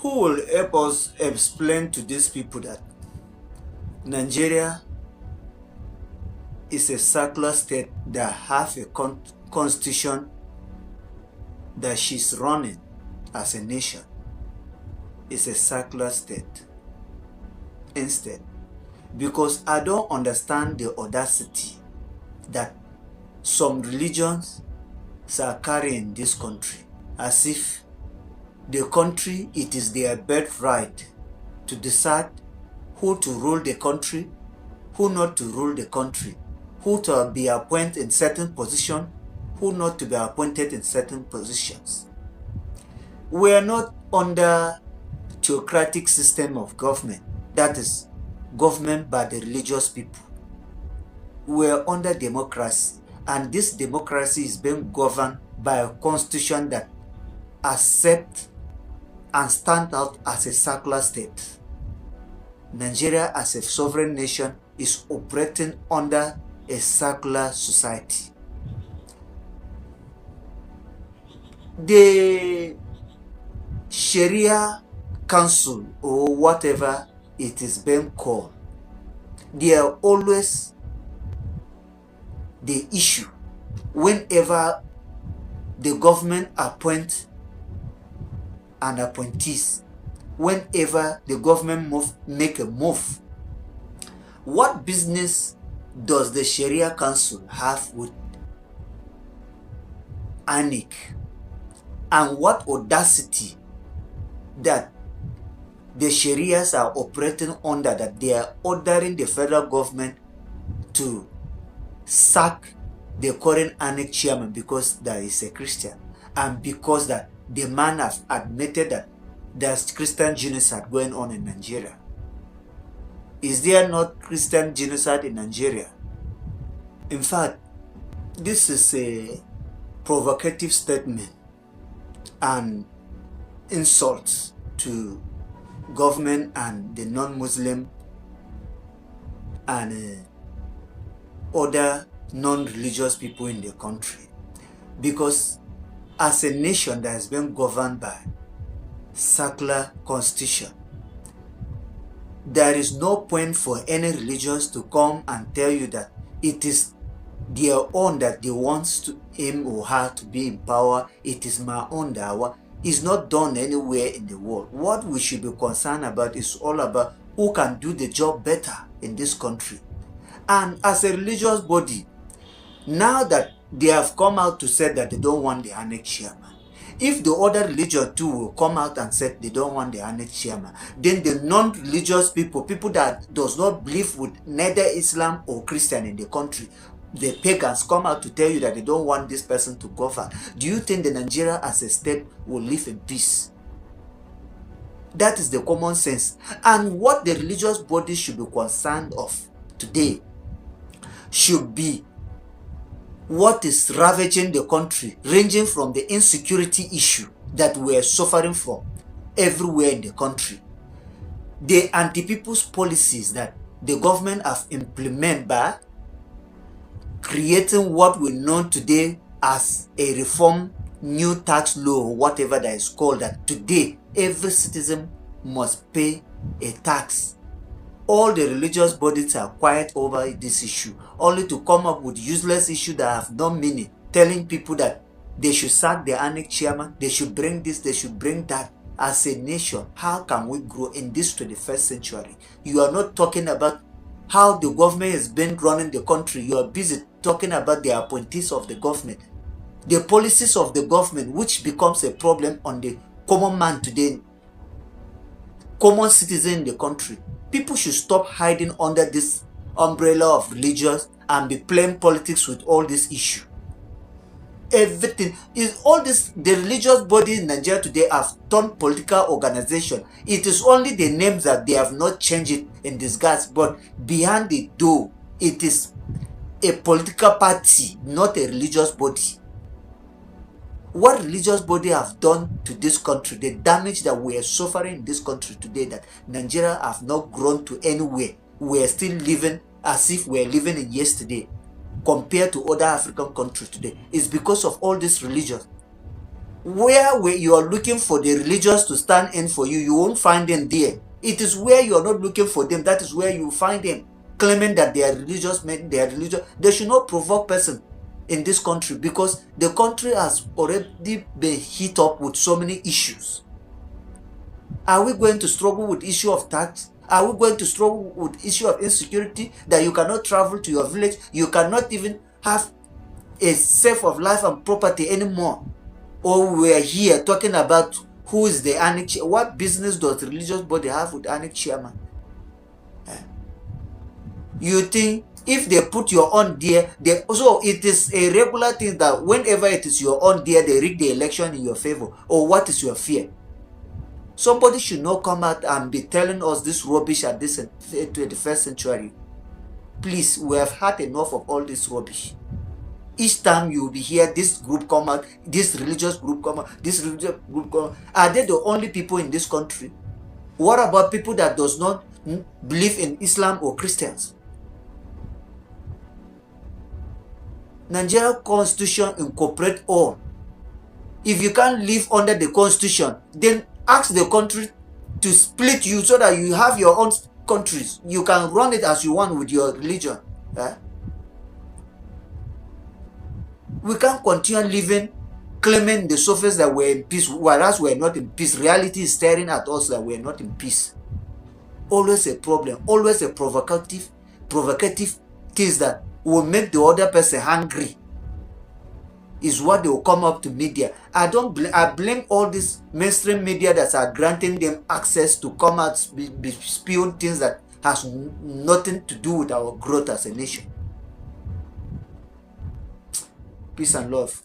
Who will help us explain to these people that Nigeria is a secular state that has a constitution that she's running as a nation? It's a secular state instead, because I don't understand the audacity that some religions are carrying this country as if the country, it is their birthright to decide who to rule the country, who not to rule the country, who to be appointed in certain position, who not to be appointed in certain positions. We are not under theocratic system of government, that is government by the religious people. We are under democracy, and this democracy is being governed by a constitution that accepts and stand out as a secular state. Nigeria as a sovereign nation is operating under a secular society. The Sharia Council, or whatever it is being called, they are always the issue whenever the government appoints and appointees, whenever the government make a move. What business does the Sharia Council have with INEC? And what audacity that the Sharias are operating under, that they are ordering the federal government to sack the current INEC chairman because that is a Christian, and because that the man has admitted that there's Christian genocide going on in Nigeria. Is there not Christian genocide in Nigeria? In fact, this is a provocative statement and insults to government and the non-Muslim and other non-religious people in the country, because as a nation that has been governed by secular constitution, there is no point for any religious to come and tell you that it is their own that they want to him or her to be in power. It is my own that is not done anywhere in the world. What we should be concerned about is all about who can do the job better in this country. And as a religious body, now that they have come out to say that they don't want the INEC chairman, if the other religion too will come out and say they don't want the INEC chairman, then the non-religious people that does not believe with neither Islam or Christian in the country, the pagans, come out to tell you that they don't want this person to govern. Do you think the Nigeria as a state will live in peace? That is the common sense. And what the religious bodies should be concerned of today should be what is ravaging the country, ranging from the insecurity issue that we are suffering from everywhere in the country, the anti-people's policies that the government have implemented by creating what we know today as a reform new tax law, or whatever that is called, that today every citizen must pay a tax. All the religious bodies are quiet over this issue, only to come up with useless issues that have no meaning, telling people that they should sack the INEC chairman, they should bring this, they should bring that. As a nation, how can we grow in this 21st century? You are not talking about how the government has been running the country. You are busy talking about the appointees of the government, the policies of the government, which becomes a problem on the common man today, common citizen in the country. People should stop hiding under this umbrella of religions and be playing politics with all this issue. Everything is all this. The religious bodies in Nigeria today have turned political organization. It is only the names that they have not changed it in disguise, but behind the door, it is a political party, not a religious body. What religious body have done to this country, the damage that we are suffering in this country today, that Nigeria have not grown to anywhere. We are still living as if we are living in yesterday compared to other African countries today, is because of all these religions. Where you are looking for the religious to stand in for you, you won't find them there. It is where you are not looking for them, that is where you find them, claiming that they are religious, they are religious. They should not provoke person in this country, because the country has already been hit up with so many issues. Are we going to struggle with issue of tax? Are we going to struggle with issue of insecurity, that you cannot travel to your village, you cannot even have a safe of life and property anymore? Or we are here talking about who is the ANIC chairman? What business does the religious body have with ANIC chairman? You think if they put your own there, so it is a regular thing that whenever it is your own there, they rig the election in your favor? Or what is your fear? Somebody should not come out and be telling us this rubbish at this 21st century. Please, we have had enough of all this rubbish. Each time you will be here, this group come out, this religious group come out, this religious group come out. Are they the only people in this country? What about people that does not believe in Islam or Christians? Nigeria Constitution incorporate all. If you can't live under the Constitution, then ask the country to split you so that you have your own countries. You can run it as you want with your religion. We can't continue living, claiming the surface that we're in peace, whereas we're not in peace. Reality is staring at us that we're not in peace. Always a problem, always a provocative things that will make the other person hungry is what they will come up to media. I blame all this mainstream media that are granting them access to come out be spewing things that has nothing to do with our growth as a nation. Peace and love.